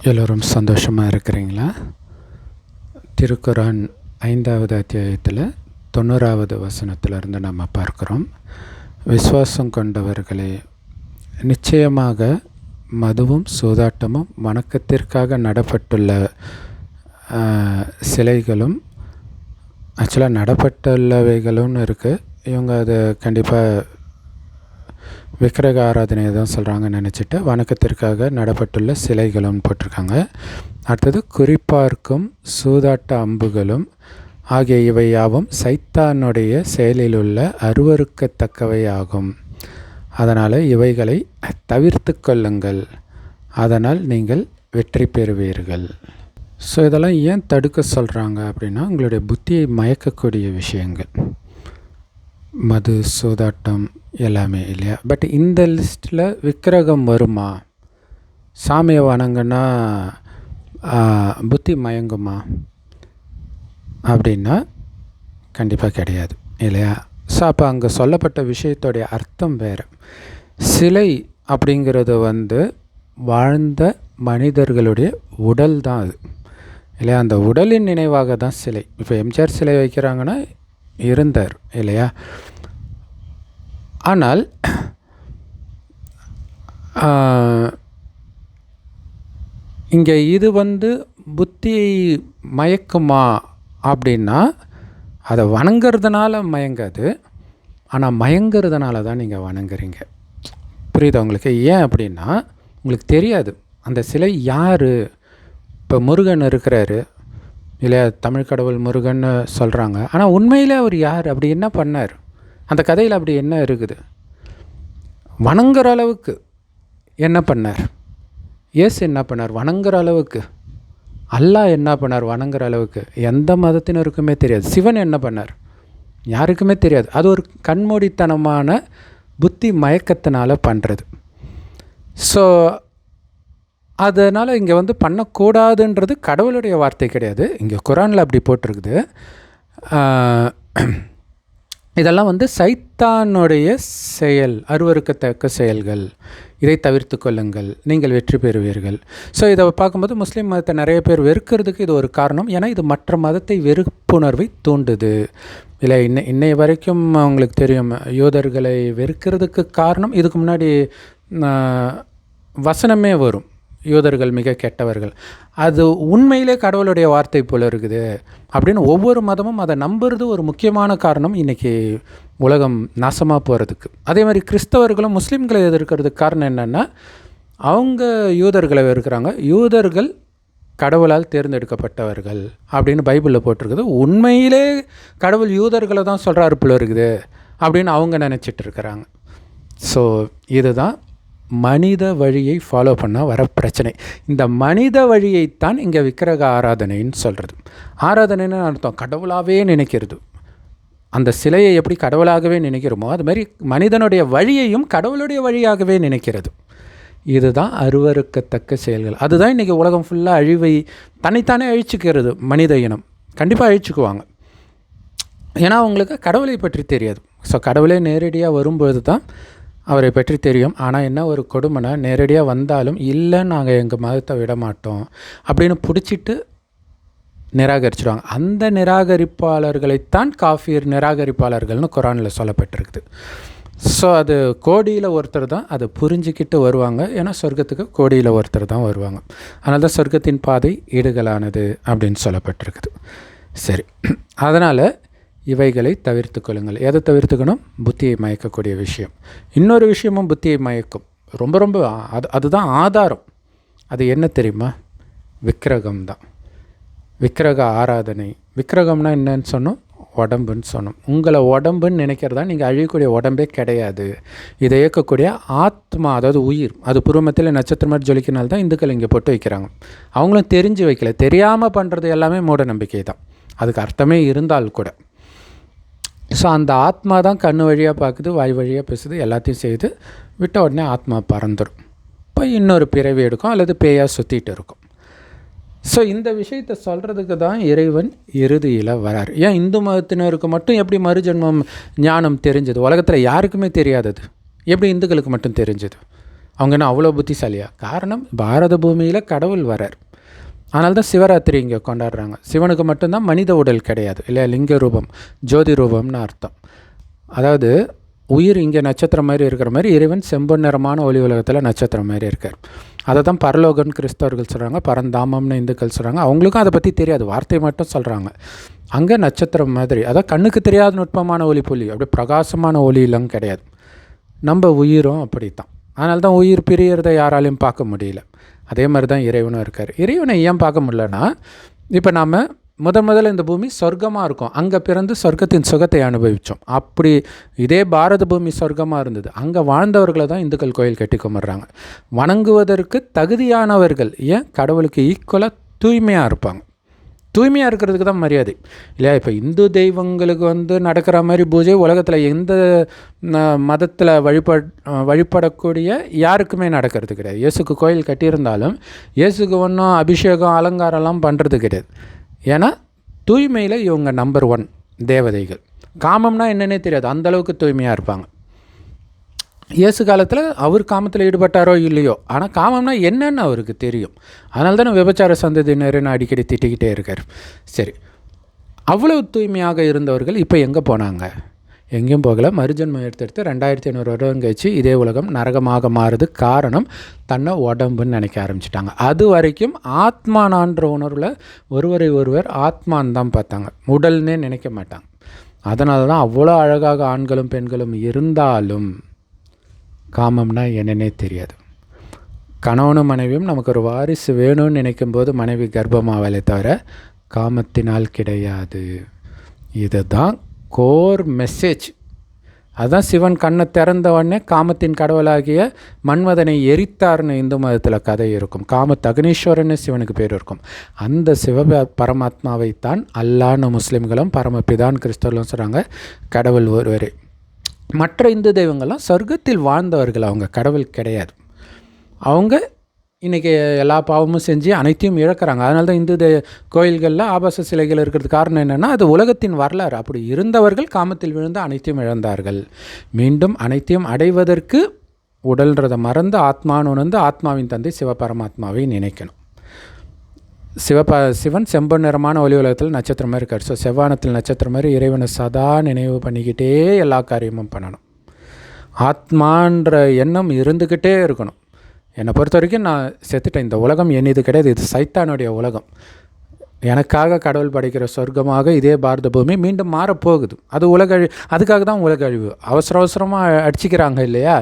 எல்லோரும் சந்தோஷமாக இருக்கிறீங்களா? திருக்குரான் 5வது அத்தியாயத்தில் 90வது வசனத்திலிருந்து நம்ம பார்க்குறோம். விசுவாசம் கொண்டவர்களே, நிச்சயமாக மதுவும் சூதாட்டமும் வணக்கத்திற்காக நடப்பட்டுள்ள சிலைகளும் ஆக்சுவலாக நடப்பட்டுள்ளவைகளும் இருக்குது. இவங்க அதை கண்டிப்பாக விக்கிரக ஆராதனையை தான் சொல்கிறாங்கன்னு நினச்சிட்டு வணக்கத்திற்காக நடப்பட்டுள்ள சிலைகளும் போட்டிருக்காங்க. அடுத்தது குறிப்பார்க்கும் சூதாட்ட அம்புகளும் ஆகிய இவை யாவும் சைத்தானுடைய செயலில் உள்ள அருவருக்கத்தக்கவை ஆகும். அதனால் இவைகளை தவிர்த்து கொள்ளுங்கள், அதனால் நீங்கள் வெற்றி பெறுவீர்கள். ஸோ இதெல்லாம் ஏன் தடுக்க சொல்கிறாங்க அப்படின்னா, உங்களுடைய புத்தியை மயக்கக்கூடிய விஷயங்கள், மது சூதாட்டம் எல்லாமே இல்லையா? பட் இந்த லிஸ்ட்டில் விக்கிரகம் வருமா? சாமியை வணங்குனா புத்தி மயங்குமா அப்படின்னா கண்டிப்பாக கிடையாது இல்லையா? ஸோ அப்போ அங்கே சொல்லப்பட்ட விஷயத்தோடைய அர்த்தம் வேறு. சிலை அப்படிங்கிறது வாழ்ந்த மனிதர்களுடைய உடல் தான் அது இல்லையா? அந்த உடலின் நினைவாக தான் சிலை. இப்போ எம்ஜிஆர் சிலை வைக்கிறாங்கன்னா இருந்தார் இல்லையா? ஆனால் இங்கே இது புத்தியை மயக்குமா அப்படின்னா, அதை வணங்கிறதுனால மயங்காது, ஆனால் மயங்கிறதுனால தான் நீங்கள் வணங்குறீங்க. புரியுதா உங்களுக்கு? ஏன் அப்படின்னா, உங்களுக்கு தெரியாது அந்த சிலை யார். இப்போ முருகன் இருக்கிறாரு இல்லையா? தமிழ் கடவுள் முருகன் சொல்கிறாங்க. ஆனால் உண்மையிலே அவர் யார்? அப்படி என்ன பண்ணார்? அந்த கதையில் அப்படி என்ன இருக்குது? வணங்குற அளவுக்கு என்ன பண்ணார்? இயேசு என்ன பண்ணார்? வணங்குற அளவுக்கு. அல்லாஹ் என்ன பண்ணார்? வணங்குற அளவுக்கு. எந்த மதத்தினருக்குமே தெரியாது. சிவன் என்ன பண்ணார்? யாருக்குமே தெரியாது. அது ஒரு கண்மூடித்தனமான புத்தி மயக்கத்தினால பண்ணுறது. ஸோ அதனால் இங்கே பண்ணக்கூடாதுன்றது கடவுளுடைய வார்த்தை கிடையாது. இங்கே குரானில் அப்படி போட்டிருக்குது. இதெல்லாம் சைத்தானுடைய செயல், அருவருக்கத்தக்க செயல்கள். இதை தவிர்த்து கொள்ளுங்கள், நீங்கள் வெற்றி பெறுவீர்கள். ஸோ இதை பார்க்கும்போது முஸ்லீம் மதத்தை நிறைய பேர் வெறுக்கிறதுக்கு இது ஒரு காரணம். ஏன்னா இது மற்ற மதத்தை வெறுப்புணர்வை தூண்டுது இல்லை? இன்னைய வரைக்கும் உங்களுக்கு தெரியும், யூதர்களை வெறுக்கிறதுக்கு காரணம், இதுக்கு முன்னாடி வசனமே வரும், யூதர்கள் மிக கெட்டவர்கள். அது உண்மையிலே கடவுளுடைய வார்த்தை போல் இருக்குது அப்படின்னு ஒவ்வொரு மதமும் அதை நம்புறது ஒரு முக்கியமான காரணம் இன்றைக்கி உலகம் நாசமாக போகிறதுக்கு. அதே மாதிரி கிறிஸ்தவர்களும் முஸ்லீம்களை எதிர்க்கிறதுக்கு காரணம் என்னென்னா, அவங்க யூதர்களை வெறுக்கிறாங்க. யூதர்கள் கடவுளால் தேர்ந்தெடுக்கப்பட்டவர்கள் அப்படின்னு பைபிளில் போட்டிருக்குது. உண்மையிலே கடவுள் யூதர்களை தான் சொல்கிறாரு போல இருக்குது அப்படின்னு அவங்க நினச்சிட்டு இருக்கிறாங்க. ஸோ இதுதான் மனித வழியை ஃபாலோ பண்ணால் வர பிரச்சனை. இந்த மனித வழியைத்தான் இங்கே விக்கிரக ஆராதனைன்னு சொல்கிறது. ஆராதனைன்னு அர்த்தம் கடவுளாகவே நினைக்கிறது. அந்த சிலையை எப்படி கடவுளாகவே நினைக்கிறோமோ அது மாதிரி மனிதனுடைய வழியையும் கடவுளுடைய வழியாகவே நினைக்கிறது. இதுதான் அருவருக்கத்தக்க செயல்கள். அதுதான் இன்றைக்கி உலகம் ஃபுல்லாக அழிவை தன்னைத்தானே அழிச்சிக்கிறது. மனித இனம் கண்டிப்பாக அழிச்சுக்குவாங்க. ஏன்னா அவங்களுக்கு கடவுளை பற்றி தெரியாது. ஸோ கடவுளே நேரடியாக வரும்பொழுது தான் அவரை பற்றி தெரியும். ஆனால் என்ன ஒரு கொடுமைனா, நேரடியாக வந்தாலும் இல்லை நாங்கள் எங்கள் மதத்தை விட மாட்டோம் அப்படின்னு பிடிச்சிட்டு நிராகரிச்சிடுவாங்க. அந்த நிராகரிப்பாளர்களைத்தான் காஃபீர் நிராகரிப்பாளர்கள்னு குரானில் சொல்லப்பட்டிருக்குது. ஸோ அது கோடியில் ஒருத்தர் தான் அதை புரிஞ்சிக்கிட்டு வருவாங்க. ஏன்னா சொர்க்கத்துக்கு கோடியில் ஒருத்தர் தான் வருவாங்க. அதனால தான் சொர்க்கத்தின் பாதை ஈடுகளானது அப்படின்னு சொல்லப்பட்டிருக்குது. சரி, அதனால் இவைகளை தவிர்த்து கொள்ளுங்கள். எதை தவிர்த்துக்கணும்? புத்தியை மயக்கக்கூடிய விஷயம். இன்னொரு விஷயமும் புத்தியை மயக்கும், ரொம்ப அதுதான் ஆதாரம். அது என்ன தெரியுமா? விக்கிரகம் தான். விக்கிரக ஆராதனை. விக்கிரகம்னா என்னன்னு சொன்னோம்? உடம்புன்னு சொன்னோம். உங்களை உடம்புன்னு நினைக்கிறதா நீங்கள் அழியக்கூடிய உடம்பே கிடையாது. இதை இயக்கக்கூடிய ஆத்மா, அதாவது உயிர். அது புருவமத்தில் நட்சத்திரம் மாதிரி ஜொலிக்கினால்தான் இந்துக்கள் இங்கே போட்டு வைக்கிறாங்க. அவங்களும் தெரிஞ்சு வைக்கல, தெரியாமல் பண்ணுறது எல்லாமே மூட நம்பிக்கை தான். அதுக்கு அர்த்தமே இருந்தால் கூட. ஸோ அந்த ஆத்மா தான் கண் வழியாக பார்க்குது, வாய் வழியாக பேசுது, எல்லாத்தையும் செய்து விட்ட உடனே ஆத்மா பறந்துடும். இப்போ இன்னொரு பிறவி எடுக்கும் அல்லது பேயாக சுற்றிட்டு இருக்கும். ஸோ இந்த விஷயத்தை சொல்கிறதுக்கு தான் இறைவன் இறுதியில் வரார். ஏன் இந்து மதத்தினருக்கு மட்டும் எப்படி மறுஜென்மம் ஞானம் தெரிஞ்சது? உலகத்தில் யாருக்குமே தெரியாதது எப்படி இந்துக்களுக்கு மட்டும் தெரிஞ்சது? அவங்க என்ன அவ்வளோ புத்திசாலியா? காரணம், பாரத பூமியில் கடவுள் வரார். அதனால தான் சிவராத்திரி இங்கே கொண்டாடுறாங்க. சிவனுக்கு மட்டும்தான் மனித உடல் கிடையாது இல்லையா, லிங்க ரூபம், ஜோதி ரூபம்னு அர்த்தம். அதாவது உயிர் இங்கே நட்சத்திரம் மாதிரி இருக்கிற மாதிரி இறைவன் செம்பொன் நிறமான ஒளி உலகத்தில் நட்சத்திரம் மாதிரி இருக்கார். அதை தான் பரலோகம்னு கிறிஸ்தவர்கள் சொல்கிறாங்க, பரந்தாமம்னு இந்துக்கள் சொல்கிறாங்க. அவங்களுக்கும் அதை பற்றி தெரியாது, வார்த்தை மட்டும் சொல்கிறாங்க. அங்கே நட்சத்திரம் மாதிரி, அதான் கண்ணுக்கு தெரியாத நுட்பமான ஒளி புள்ளி, அப்படியே பிரகாசமான ஒளியெல்லாம் கிடையாது. நம்ம உயிரும் அப்படி தான். அதனால தான் உயிர் பிரியறதை யாராலையும் பார்க்க முடியல. அதே மாதிரி தான் இறைவனும் இருக்கார். இறைவனை ஏன் பார்க்க முடியலன்னா, இப்போ நாம் முதல்ல இந்த பூமி சொர்க்கமாக இருக்கும், அங்கே பிறந்து சொர்க்கத்தின் சுகத்தை அனுபவித்தோம். அப்படி இதே பாரத பூமி சொர்க்கமாக இருந்தது, அங்கே வாழ்ந்தவர்களை தான் இந்துக்கள் கோயில் கட்டி கும்பிட்றாங்க. வணங்குவதற்கு தகுதியானவர்கள் ஏன் கடவுளுக்கு ஈக்குவலாக தூய்மையாக இருப்பாங்க. தூய்மையாக இருக்கிறதுக்கு தான் மரியாதை இல்லையா? இப்போ இந்து தெய்வங்களுக்கு நடக்கிற மாதிரி பூஜை உலகத்தில் எந்த மதத்தில் வழிபடக்கூடிய யாருக்குமே நடக்கிறது கிடையாது. இயேசுக்கு கோயில் கட்டியிருந்தாலும் இயேசுக்கு ஒன்றும் அபிஷேகம் அலங்காரம்லாம் பண்ணுறது கிடையாது. ஏன்னா தூய்மையில் இவங்க நம்பர் 1 தேவதைகள். காமம்னா என்னன்னே தெரியாது, அந்தளவுக்கு தூய்மையாக இருப்பாங்க. இயேசு காலத்தில் அவர் காமத்தில் ஈடுபட்டாரோ இல்லையோ, ஆனால் காமம்னா என்னன்னு அவருக்கு தெரியும். அதனால தானே விபச்சார சந்ததியினர்னு அடிக்கடி திட்டிக்கிட்டே இருக்கார். சரி, அவ்வளவு தூய்மையாக இருந்தவர்கள் இப்போ எங்கே போனாங்க? எங்கேயும் போகலை. மறுஜன்மம் எடுத்து 2500 வருடம் கழிச்சு இதே உலகம் நரகமாக மாறுது. காரணம், தன்னை உடம்புன்னு நினைக்க ஆரம்பிச்சிட்டாங்க. அது வரைக்கும் ஆத்மானான்ற உணர்வில் ஒருவர் ஆத்மான் தான் பார்த்தாங்க, உடல்னே நினைக்க மாட்டாங்க. அதனால தான் அவ்வளோ அழகாக ஆண்களும் பெண்களும் இருந்தாலும் காமம்னா என்னன்னே தெரியாது. கணவனும் மனைவியும் நமக்கு ஒரு வாரிசு வேணும்னு நினைக்கும்போது மனைவி கர்ப்பமாவலே தவிர காமத்தினால் கிடையாது. இதுதான் கோர் மெசேஜ். அதுதான் சிவன் கண்ணை திறந்த உடனே காமத்தின் கடவுளாகிய மன்மதனை எரித்தார்னு இந்து மதத்தில் கதை இருக்கும். அக்னீஸ்வரன்னு சிவனுக்கு பேர் இருக்கும். அந்த சிவ பரமாத்மாவைத்தான் அல்லான்னு முஸ்லீம்களும் பரமபிதான் கிறிஸ்தவர்களும் சொல்கிறாங்க. கடவுள் ஒருவரே. மற்ற இந்து தெய்வங்கள்லாம் சொர்க்கத்தில் வாழ்ந்தவர்கள், அவங்க கடவுள் கிடையாது. அவங்க இன்றைக்கி எல்லா பாவமும் செஞ்சு அனைத்தையும் இழக்கிறாங்க. அதனால தான் இந்து கோயில்களில் ஆபாச சிலைகள் இருக்கிறது காரணம் என்னென்னா, அது உலகத்தின் வரலாறு. அப்படி இருந்தவர்கள் காமத்தில் விழுந்து அனைத்தையும் இழந்தார்கள். மீண்டும் அனைத்தையும் அடைவதற்கு உடல்ன்றதை மறந்து ஆத்மான்னு உணர்ந்து ஆத்மாவின் தந்தை சிவபரமாத்மாவை நினைக்கணும். சிவன் செம்பொன் நிறமான ஒளி உலகத்தில் நட்சத்திரம் மாதிரி இருக்கார். ஸோ செவ்வானத்தில் நட்சத்திரம் மாதிரி இறைவனை சதா நினைவு பண்ணிக்கிட்டே எல்லா காரியமும் பண்ணணும். ஆத்மான்ற எண்ணம் இருந்துக்கிட்டே இருக்கணும். என்னை பொறுத்த வரைக்கும் நான் செத்துட்டேன், இந்த உலகம் என்னது கிடையாது, இது சைத்தானுடைய உலகம். எனக்காக கடவுள் படைக்கிற சொர்க்கமாக இதே பாரத பூமி மீண்டும் மாறப்போகுது. அது அதுக்காக தான் உலக அழிவு. அவசரமாக அடிச்சிக்கிறாங்க இல்லையா?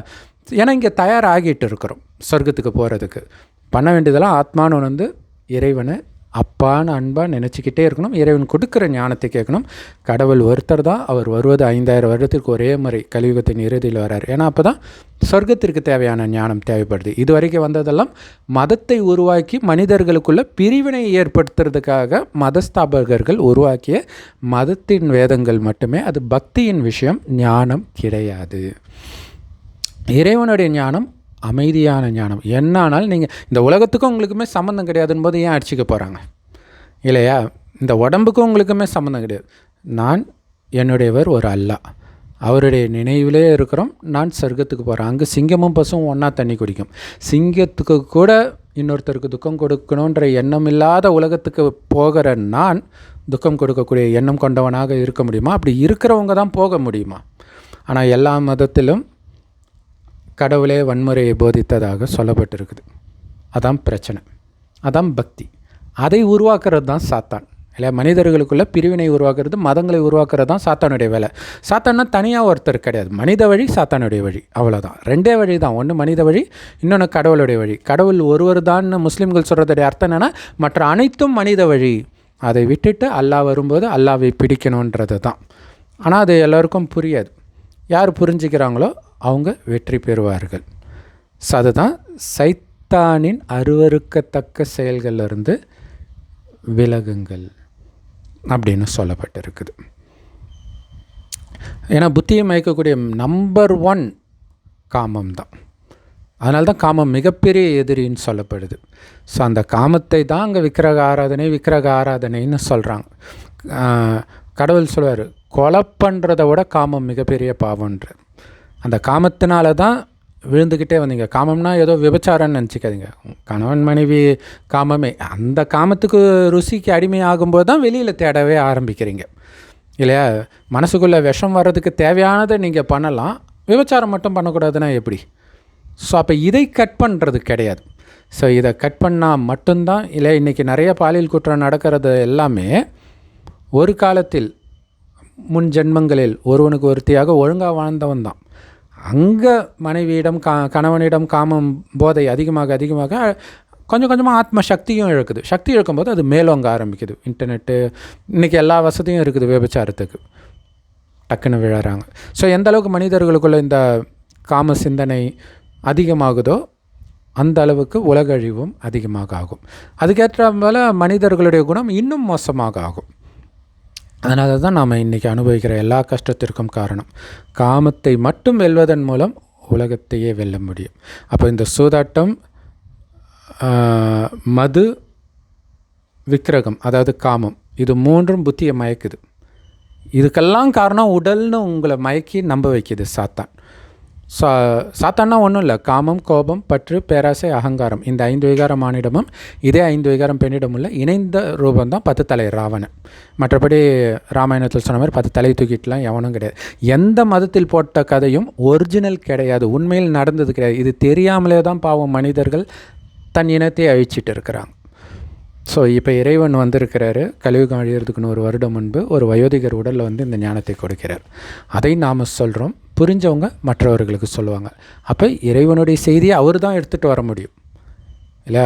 ஏன்னா இங்கே தயாராகிட்டு இருக்கிறோம் சொர்க்கத்துக்கு போகிறதுக்கு. பண்ண வேண்டியதெல்லாம் ஆத்மான்னு இறைவனை அப்பான்னு அன்பாக நினச்சிக்கிட்டே இருக்கணும். இறைவன் கொடுக்குற ஞானத்தை கேட்கணும். கடவுள் ஒருத்தர் தான், அவர் வருவது 5000 வருடத்திற்கு ஒரே முறை கலியுகத்தின் இறுதியில் வரார். ஏன்னா அப்போ தான் சொர்க்கத்திற்கு தேவையான ஞானம் தேவைப்படுது. இது வரைக்கும் வந்ததெல்லாம் மதத்தை உருவாக்கி மனிதர்களுக்குள்ள பிரிவினை ஏற்படுத்துறதுக்காக மதஸ்தாபகர்கள் உருவாக்கிய மதத்தின் வேதங்கள் மட்டுமே. அது பக்தியின் விஷயம், ஞானம் கிடையாது. இறைவனுடைய ஞானம் அமைதியான ஞானம். என்னானாலும் நீங்கள் இந்த உலகத்துக்கும் உங்களுக்குமே சம்மந்தம் கிடையாதுன்னு போது ஏன் அடிச்சிக்க போகிறாங்க இல்லையா? இந்த உடம்புக்கும் உங்களுக்குமே சம்மந்தம் கிடையாது. நான் என்னுடையவர் ஒரு அல்லாஹ், அவருடைய நினைவிலே இருக்கிறோம். நான் சொர்க்கத்துக்கு போகிறேன். அங்கே சிங்கமும் பசுவும் ஒன்றா தண்ணி குடிக்கும். சிங்கத்துக்கு கூட இன்னொருத்தருக்கு துக்கம் கொடுக்கணுன்ற எண்ணம் இல்லாத உலகத்துக்கு போகிற நான் துக்கம் கொடுக்கக்கூடிய எண்ணம் கொண்டவனாக இருக்க முடியுமா? அப்படி இருக்கிறவங்க தான் போக முடியுமா? ஆனால் எல்லா மதத்திலும் கடவுளே வன்முறையை போதித்ததாக சொல்லப்பட்டிருக்குது. அதான் பிரச்சனை, அதான் பக்தி. அதை உருவாக்குறது தான் சாத்தான் இல்லை? மனிதர்களுக்குள்ள பிரிவினை உருவாக்குறது, மதங்களை உருவாக்குறது தான் சாத்தானுடைய வேலை. சாத்தான்னா தனியாக ஒருத்தர் கிடையாது, மனித வழி, சாத்தானுடைய வழி, அவ்வளோதான். 2 வழி தான். ஒன்று மனித வழி, இன்னொன்று கடவுளுடைய வழி. கடவுள் ஒருவர் தான் முஸ்லீம்கள் சொல்கிறதுடைய அர்த்தம் என்னென்னா, மற்ற அனைத்தும் மனித வழி. அதை விட்டுட்டு அல்லாஹ் வரும்போது அல்லாஹ்வை பிடிக்கணுன்றது தான். ஆனால் அது எல்லோருக்கும் புரியாது. யார் புரிஞ்சுக்கிறாங்களோ அவங்க வெற்றி பெறுவார்கள். ஸோ அதுதான் சைத்தானின் அருவருக்கத்தக்க செயல்களிலிருந்து விலகுங்கள் அப்படின்னு சொல்லப்பட்டிருக்குது. ஏன்னா புத்தியை மயக்கக்கூடிய நம்பர் 1 காமம் தான். அதனால தான் காமம் மிகப்பெரிய எதிரின்னு சொல்லப்படுது. ஸோ அந்த காமத்தை தான் அங்கே விக்கிரக ஆராதனைன்னு சொல்கிறாங்க. கடவுள் சொல்வார், கொலை பண்ணுறதை விட காமம் மிகப்பெரிய பாவம்ன்ற. அந்த காமத்தினால தான் விழுந்துக்கிட்டே வந்தீங்க. காமம்னா ஏதோ விபச்சாரம்னு நினச்சிக்காதீங்க. கணவன் மனைவி காமமே, அந்த காமத்துக்கு ருசிக்கு அடிமையாகும்போது தான் வெளியில் தேடவே ஆரம்பிக்கிறீங்க இல்லையா? மனசுக்குள்ளே விஷம் வர்றதுக்கு தேவையானதை நீங்கள் பண்ணலாம், விபச்சாரம் மட்டும் பண்ணக்கூடாதுன்னா எப்படி? ஸோ அப்போ இதை கட் பண்ணுறது கிடையாது. ஸோ இதை கட் பண்ணால் மட்டும்தான். இல்லை இன்றைக்கி நிறைய பாலியல் குற்றம் நடக்கிறது எல்லாமே ஒரு காலத்தில் முன் ஜென்மங்களில் ஒருவனுக்கு ஒருத்தியாக ஒழுங்காக வாழ்ந்தவன் தான். அங்கே மனைவியிடம் கணவனிடம் காமம் போதை அதிகமாக அதிகமாக கொஞ்சம் கொஞ்சமாக ஆத்ம சக்தியும் இழக்குது. சக்தி இழக்கும்போது அது மேலோங்க ஆரம்பிக்குது. இன்டர்நெட்டு இன்றைக்கி எல்லா வசதியும் இருக்குது, விபச்சாரத்துக்கு டக்குன்னு விழறாங்க. ஸோ எந்த அளவுக்கு மனிதர்களுக்குள்ள இந்த காம சிந்தனை அதிகமாகுதோ அந்த அளவுக்கு உலக அழிவும் அதிகமாக ஆகும். அதுக்கேற்ற போல் மனிதர்களுடைய குணம் இன்னும் மோசமாக ஆகும். அதனால தான் நாம் இன்றைக்கி அனுபவிக்கிற எல்லா கஷ்டத்திற்கும் காரணம். காமத்தை மட்டும் வெல்வதன் மூலம் உலகத்தையே வெல்ல முடியும். அப்போ இந்த சூதாட்டம், மது, விக்கிரகம், அதாவது காமம், இது மூன்றும் புத்தியை மயக்குது. இதுக்கெல்லாம் காரணம் உடல்னு உங்களை மயக்கி நம்ப வைக்கிது சாத்தான். சாத்தான்னா ஒன்றும் இல்லை, காமம், கோபம், பற்று, பேராசை, அகங்காரம், இந்த 5 விகாரம் ஆணிடமும் இதே 5 விகாரம் பெண்ணிடம் உள்ள இணைந்த ரூபந்தான் 10 தலை ராவணன். மற்றபடி ராமாயணத்தில் சொன்ன மாதிரி 10 தலை தூக்கிட்டுலாம் எவனும் கிடையாது. எந்த மதத்தில் போட்ட கதையும் ஒரிஜினல் கிடையாது, உண்மையில் நடந்தது கிடையாது. இது தெரியாமலே தான் பாவம் மனிதர்கள் தன் இனத்தை அழிச்சிட்டு இருக்கிறாங்க. ஸோ இப்போ இறைவன் வந்திருக்கிறாரு, கலியுகம் அழிகிறதுக்கு 100 வருடம் முன்பு ஒரு வயோதிகர் உடலில் இந்த ஞானத்தை கொடுக்கிறார். அதை நாம் சொல்கிறோம், புரிஞ்சவங்க மற்றவர்களுக்கு சொல்லுவாங்க. அப்போ இறைவனுடைய செய்தியை அவர் தான் எடுத்துகிட்டு வர முடியும் இல்லை?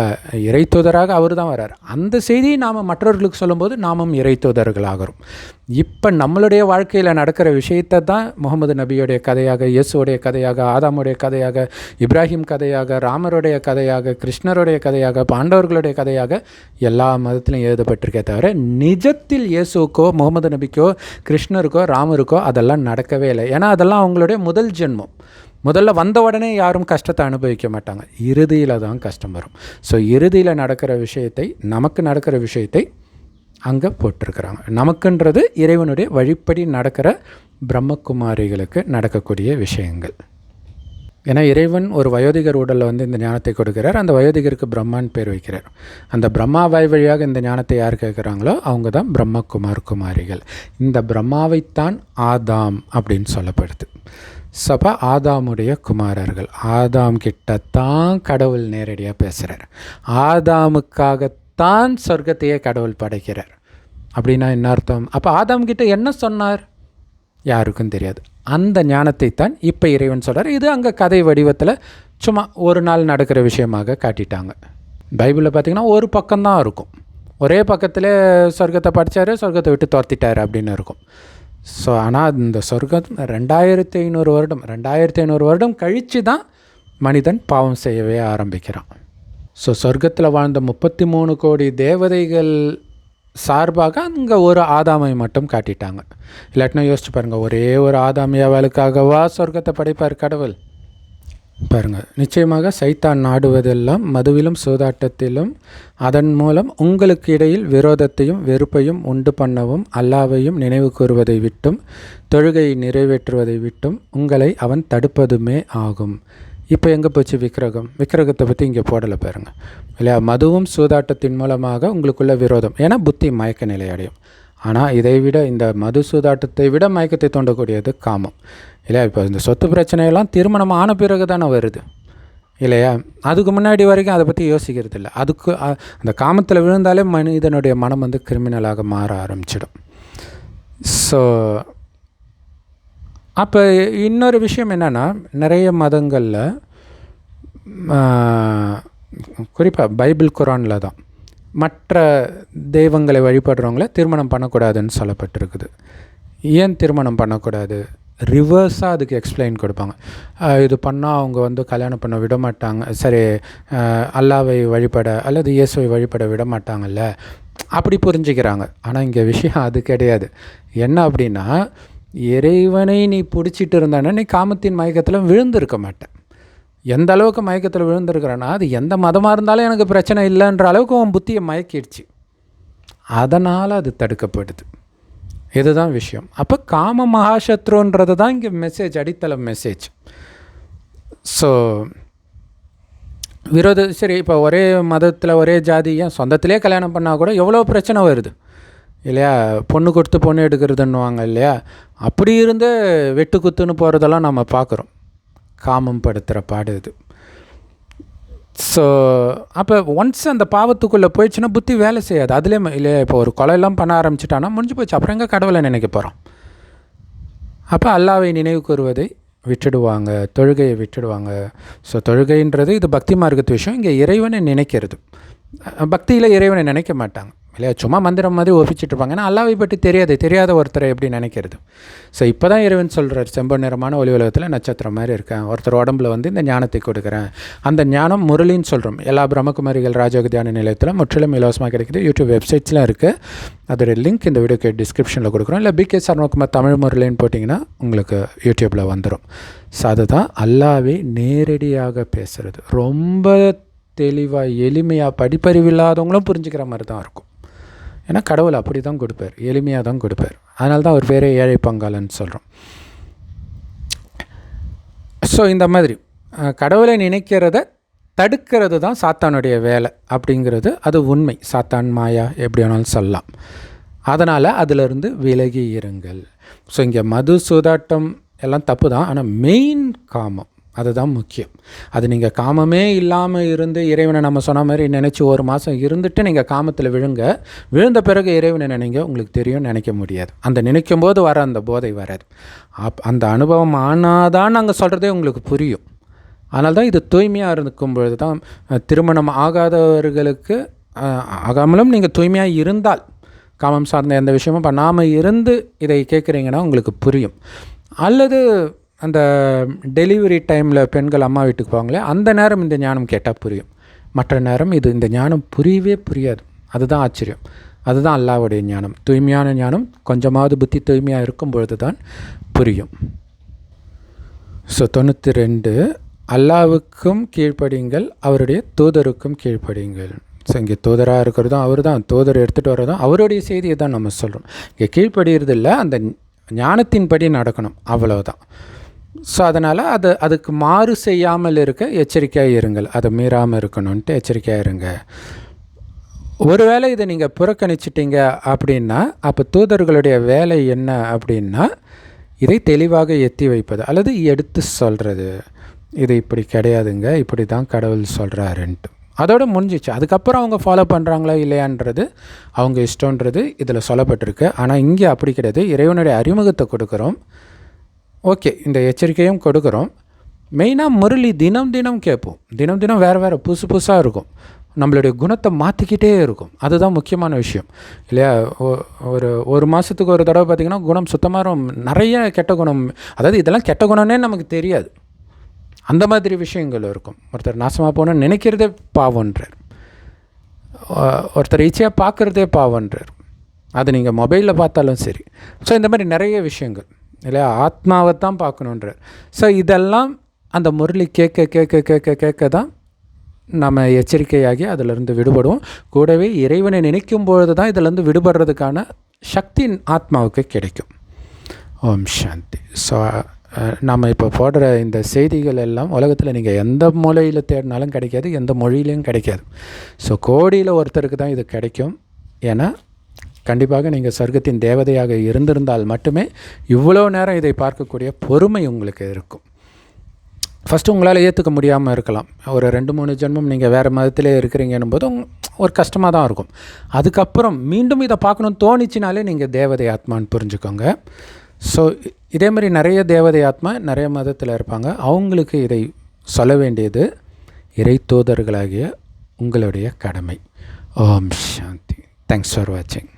இறை தூதராக அவர் தான் வர்றார். அந்த செய்தியை நாம் மற்றவர்களுக்கு சொல்லும்போது நாமும் இறை தூதர்கள் ஆகிறோம். இப்போ நம்மளுடைய வாழ்க்கையில் நடக்கிற விஷயத்தை தான் முகமது நபியோடைய கதையாக, இயேசுடைய கதையாக, ஆதாமுடைய கதையாக, இப்ராஹிம் கதையாக, ராமருடைய கதையாக, கிருஷ்ணருடைய கதையாக, பாண்டவர்களுடைய கதையாக எல்லா மதத்திலும் எழுதப்பட்டிருக்கே தவிர நிஜத்தில் இயேசுக்கோ முகமது நபிக்கோ கிருஷ்ணருக்கோ ராமருக்கோ அதெல்லாம் நடக்கவே இல்லை. ஏன்னா அதெல்லாம் அவங்களுடைய முதல் ஜென்மம். முதல்ல வந்த உடனே யாரும் கஷ்டத்தை அனுபவிக்க மாட்டாங்க, இறுதியில் தான் கஷ்டம் வரும். ஸோ இறுதியில் நடக்கிற விஷயத்தை, நமக்கு நடக்கிற விஷயத்தை அங்கே போட்டிருக்கிறாங்க. நமக்குன்றது இறைவனுடைய வழிப்படி நடக்கிற பிரம்மகுமாரிகளுக்கு நடக்கக்கூடிய விஷயங்கள். ஏன்னா இறைவன் ஒரு வயோதிகர் உடலில் இந்த ஞானத்தை கொடுக்கிறார். அந்த வயோதிகருக்கு பிரம்மான்னு பேர் வைக்கிறார். அந்த பிரம்மா வாய் வழியாக இந்த ஞானத்தை யார் கேட்குறாங்களோ அவங்க தான் குமாரிகள். இந்த பிரம்மாவைத்தான் ஆதாம் அப்படின்னு சொல்லப்படுது. சபா ஆதாமுடைய குமாரர்கள். ஆதாம் கிட்டத்தான் கடவுள் நேரடியாக பேசுகிறார். ஆதாமுக்காகத்தான் சொர்க்கத்தையே கடவுள் படைக்கிறார். அப்படின்னா என்ன அர்த்தம்? அப்போ ஆதாம் கிட்ட என்ன சொன்னார் யாருக்கும் தெரியாது. அந்த ஞானத்தை தான் இப்போ இறைவன் சொல்கிறார். இது அங்கே கதை வடிவத்தில் சும்மா ஒரு நாள் நடக்கிற விஷயமாக காட்டிட்டாங்க. பைபிளில் பார்த்திங்கன்னா ஒரு பக்கம்தான் இருக்கும், ஒரே பக்கத்தில் சொர்க்கத்தை படித்தார், சொர்க்கத்தை விட்டு துரத்திட்டார் அப்படின்னு இருக்கும். ஸோ ஆனால் இந்த சொர்க்கம் 2500 வருடம் கழித்து தான் மனிதன் பாவம் செய்யவே ஆரம்பிக்கிறான். ஸோ சொர்க்கத்தில் வாழ்ந்த 33 கோடி தேவதைகள் சார்பாக அங்கே ஒரு ஆதாமை மட்டும் காட்டிட்டாங்க. இல்லாட்டினா யோசிச்சு பாருங்கள், ஒரே ஒரு ஆதாமியாவலுக்காகவா சொர்க்கத்தை படைப்பார் கடவுள்? பாருங்கள், நிச்சயமாக சைத்தான் நாடுவதெல்லாம் மதுவிலும் சூதாட்டத்திலும் அதன் மூலம் உங்களுக்கு இடையில் விரோதத்தையும் வெறுப்பையும் உண்டு பண்ணவும், அல்லாவையும் நினைவு கூறுவதை விட்டும் தொழுகையை நிறைவேற்றுவதை விட்டும் உங்களை அவன் தடுப்பதுமே ஆகும். இப்போ எங்கே போச்சு விக்கிரகம்? விக்கிரகத்தை பற்றி இங்கே போடலை பாருங்கள் இல்லையா? மதுவும் சூதாட்டத்தின் மூலமாக உங்களுக்குள்ள விரோதம், ஏன்னா புத்தி மயக்க நிலை அடையும். ஆனால் இதை விட, இந்த மது சூதாட்டத்தை விட மயக்கத்தை தோண்டக்கூடியது காமம் இல்லையா? இப்போ இந்த சொத்து பிரச்சனையெல்லாம் திருமணம் ஆன பிறகு தானே வருது இல்லையா? அதுக்கு முன்னாடி வரைக்கும் அதை பற்றி யோசிக்கிறது இல்லை. அதுக்கு அந்த காமத்தில் விழுந்தாலே மனிதனுடைய மனம் கிரிமினலாக மாற ஆரம்பிச்சிடும். ஸோ அப்போ இன்னொரு விஷயம் என்னென்னா, நிறைய மதங்களில் குறிப்பாக பைபிள் குரானில் தான் மற்ற தெய்வங்களை வழிபடுறவங்கள திருமணம் பண்ணக்கூடாதுன்னு சொல்லப்பட்டிருக்குது. ஏன் திருமணம் பண்ணக்கூடாது? ரிவர்ஸாக அதுக்கு எக்ஸ்பிளைன் கொடுப்பாங்க. இது பண்ணால் அவங்க கல்யாணம் பண்ண விட மாட்டாங்க, சரி அல்லாவை வழிபட அல்லது இயேசுவை வழிபட விட மாட்டாங்கல்ல, அப்படி புரிஞ்சுக்கிறாங்க. ஆனால் இங்கே விஷயம் அது கிடையாது. என்ன அப்படின்னா, இறைவனை நீ பிடிச்சிட்டு இருந்தானே நீ காமத்தின் மயக்கத்தில் விழுந்திருக்க மாட்டேன். எந்த அளவுக்கு மயக்கத்தில் விழுந்திருக்கிறேன்னா, அது எந்த மதமாக இருந்தாலும் எனக்கு பிரச்சனை இல்லைன்ற அளவுக்கு உன் புத்தியை மயக்கிடுச்சு. அதனால் அது தடுக்கப்படுது. இதுதான் விஷயம். அப்போ காம மகாசத்ருன்றது தான் இங்கே மெசேஜ், அடித்தள மெசேஜ். ஸோ சரி, இப்போ ஒரே மதத்தில் ஒரே ஜாதி, ஏன் சொந்தத்திலே கல்யாணம் பண்ணால் கூட எவ்வளோ பிரச்சனை வருது இல்லையா? பொண்ணு கொடுத்து பொண்ணு எடுக்கிறதுன்னுவாங்க இல்லையா? அப்படி இருந்து வெட்டு குத்துன்னு போகிறதெல்லாம் நம்ம பார்க்குறோம். காமம் படுத்துகிற பாடு இது. ஸோ அப்போ ஒன்ஸ் அந்த பாவத்துக்குள்ளே போயிடுச்சுன்னா புத்தி வேலை செய்யாது. அதுலேயே இல்லையா? இப்போ ஒரு கொலையெல்லாம் பண்ண ஆரம்பிச்சிட்டானா முடிஞ்சு போச்சு. அப்புறம் எங்கே கடவுளை நினைக்க போகிறோம்? அப்போ அல்லாவை நினைவு கூறுவதை விட்டுடுவாங்க, தொழுகையை விட்டுடுவாங்க. ஸோ தொழுகைன்றது இது பக்தி மார்க்கத்து விஷயம். இங்கே இறைவனை நினைக்கிறது. பக்தியில் இறைவனை நினைக்க மாட்டாங்க இல்லையா? சும்மா மந்திரம் மாதிரி ஒப்பிச்சுட்டு இருப்பாங்க. ஏன்னா அல்லாவை பற்றி தெரியாத ஒருத்தரை எப்படி நினைக்கிறது? ஸோ இப்போ தான் இறைவன் சொல்கிறார், செம்பு நிறமான ஒளி உலகத்தில் நட்சத்திரம் மாதிரி இருக்கேன், ஒருத்தர் உடம்புல இந்த ஞானத்தை கொடுக்குறேன். அந்த ஞானம் முரளின்னு சொல்கிறோம். எல்லா பிரம்மகுமாரிகள் ராஜயோக தியான நிலையத்தில் முற்றிலும் இலவசமாக கிடைக்குது. யூடியூப் வெப்சைட்ஸ்லாம் இருக்குது. அதோடய லிங்க் இந்த வீடியோக்கு டிஸ்கிரிப்ஷனில் கொடுக்குறோம். இல்லை பிகே சர்வகுமார் தமிழ் முரளின்னு போட்டிங்கன்னா உங்களுக்கு யூடியூப்பில் வந்துடும். ஸோ அதுதான் அல்லாவே நேரடியாக பேசுகிறது. ரொம்ப தெளிவாக எளிமையாக படிப்பறிவு இல்லாதவங்களும் புரிஞ்சுக்கிற மாதிரி தான் இருக்கும். ஏன்னா கடவுள் அப்படி தான் கொடுப்பார், எளிமையாக தான் கொடுப்பார். அதனால தான் அவர் பேரே ஏழை பங்காளன்னு சொல்கிறோம். ஸோ இந்த மாதிரி கடவுளை நினைக்கிறத தடுக்கிறது தான் சாத்தானுடைய வேலை அப்படிங்கிறது அது உண்மை. சாத்தான் மாயா எப்படி வேணாலும் சொல்லலாம். அதனால் அதிலிருந்து விலகி இருங்கள். ஸோ இங்கே மது சூதாட்டம் எல்லாம் தப்பு தான். ஆனால் மெயின் காமம் அதுதான் முக்கியம். அது நீங்கள் காமமே இல்லாமல் இருந்து இறைவனை நம்ம சொன்ன மாதிரி நினச்சி ஒரு மாதம் இருந்துட்டு நீங்கள் காமத்தில் விழுந்த பிறகு இறைவனை நினைங்க, உங்களுக்கு தெரியும் நினைக்க முடியாது. அந்த நினைக்கும் போது வர அந்த போதை வராது. அந்த அனுபவம் ஆனாதான் நாங்கள் சொல்கிறதே உங்களுக்கு புரியும். அதனால தான் இது தூய்மையாக இருக்கும் பொழுது தான் திருமணம் ஆகாதவர்களுக்கு ஆகாமலும் நீங்கள் தூய்மையாக இருந்தால், காமம் சார்ந்த எந்த விஷயமும் பண்ணாமல் இருந்து இதை கேட்குறீங்கன்னா உங்களுக்கு புரியும். அல்லது அந்த டெலிவரி டைமில் பெண்கள் அம்மா வீட்டுக்கு போவாங்களே, அந்த நேரம் இந்த ஞானம் கேட்டால் புரியும். மற்ற நேரம் இந்த ஞானம் புரியவே புரியாது. அதுதான் ஆச்சரியம். அதுதான் அல்லாவுடைய ஞானம். தூய்மையான ஞானம் கொஞ்சமாவது புத்தி தூய்மையாக இருக்கும் பொழுது தான் புரியும். ஸோ 92 அல்லாவுக்கும் கீழ்ப்படியுங்கள், அவருடைய தூதருக்கும் கீழ்ப்படியுங்கள். ஸோ இங்கே தூதராக இருக்கிறதும் அவர் தான், தூதர் எடுத்துகிட்டு வர்றதும் அவருடைய செய்தியை தான் நம்ம சொல்கிறோம். இங்கே கீழ்ப்படுகிறது இல்லை, அந்த ஞானத்தின்படி நடக்கணும், அவ்வளவுதான். ஸோ அதனால் அதுக்கு மாறு செய்யாமல் இருக்க எச்சரிக்கையாக இருங்கள். அதை மீறாமல் இருக்கணுன்ட்டு எச்சரிக்கையாக இருங்க. ஒருவேளை இதை நீங்கள் புறக்கணிச்சிட்டிங்க அப்படின்னா அப்போ தூதர்களுடைய வேலை என்ன அப்படின்னா இதை தெளிவாக எத்தி வைப்பது அல்லது எடுத்து சொல்கிறது. இது இப்படி கிடையாதுங்க, இப்படி தான் கடவுள் சொல்கிறாருன்ட்டு. அதோடு முடிஞ்சிச்சு. அதுக்கப்புறம் அவங்க ஃபாலோ பண்ணுறாங்களா இல்லையான்றது அவங்க இஷ்டன்றது இதில் சொல்லப்பட்டிருக்கு. ஆனால் இங்கே அப்படி கிடையாது. இறைவனுடைய அறிமுகத்தை கொடுக்குறோம், ஓகே, இந்த எச்சரிக்கையும் கொடுக்குறோம். மெயினாக முரளி தினம் கேட்போம். தினம் வேறு புதுசாக இருக்கும். நம்மளுடைய குணத்தை மாற்றிக்கிட்டே இருக்கும். அதுதான் முக்கியமான விஷயம் இல்லையா? ஒரு மாதத்துக்கு ஒரு தடவை பார்த்திங்கன்னா குணம் சுத்தமாக நிறைய கெட்ட குணம், அதாவது இதெல்லாம் கெட்ட குணம்னே நமக்கு தெரியாது, அந்த மாதிரி விஷயங்கள் இருக்கும். ஒருத்தர் நாசமாக போகணும்னு நினைக்கிறதே பாவன்றார், ஒருத்தர் ஈஸியாக பார்க்குறதே பாவன்றார். அது நீங்கள் மொபைலில் பார்த்தாலும் சரி. ஸோ இந்த மாதிரி நிறைய விஷயங்கள் இல்லையா? ஆத்மாவை தான் பார்க்கணுன்றார். ஸோ இதெல்லாம் அந்த முரளி கேட்க தான் நம்ம எச்சரிக்கையாகி அதிலிருந்து விடுபடுவோம். கூடவே இறைவனை நினைக்கும் பொழுது தான் இதிலேருந்து விடுபடுறதுக்கான சக்தி ஆத்மாவுக்கு கிடைக்கும். ஓம் சாந்தி. ஸோ நம்ம இப்போ போடுற இந்த செய்திகள் எல்லாம் உலகத்தில் நீங்கள் எந்த மூலையில் தேடினாலும் கிடைக்காது, எந்த மொழியிலையும் கிடைக்காது. ஸோ கோடியில் ஒருத்தருக்கு தான் இது கிடைக்கும். ஏன்னா கண்டிப்பாக நீங்கள் சொர்க்கத்தின் தேவதையாக இருந்திருந்தால் மட்டுமே இவ்வளோ நேரம் இதை பார்க்கக்கூடிய பொறுமை உங்களுக்கு இருக்கும். ஃபஸ்ட்டு உங்களால் ஏற்றுக்க முடியாமல் இருக்கலாம். ஒரு 2-3 ஜென்மம் நீங்கள் வேறு மதத்திலே இருக்கிறீங்கன்னும் போது ஒரு கஷ்டமாக தான் இருக்கும். அதுக்கப்புறம் மீண்டும் இதை பார்க்கணுன்னு தோணிச்சினாலே நீங்கள் தேவதை ஆத்மான்னு புரிஞ்சுக்கோங்க. ஸோ இதே மாதிரி நிறைய தேவதை ஆத்மா நிறைய மதத்தில் இருப்பாங்க. அவங்களுக்கு இதை சொல்ல வேண்டியது இறை தூதர்களாகிய உங்களுடைய கடமை. ஓம் சாந்தி. தேங்க்ஸ் ஃபார் வாட்சிங்.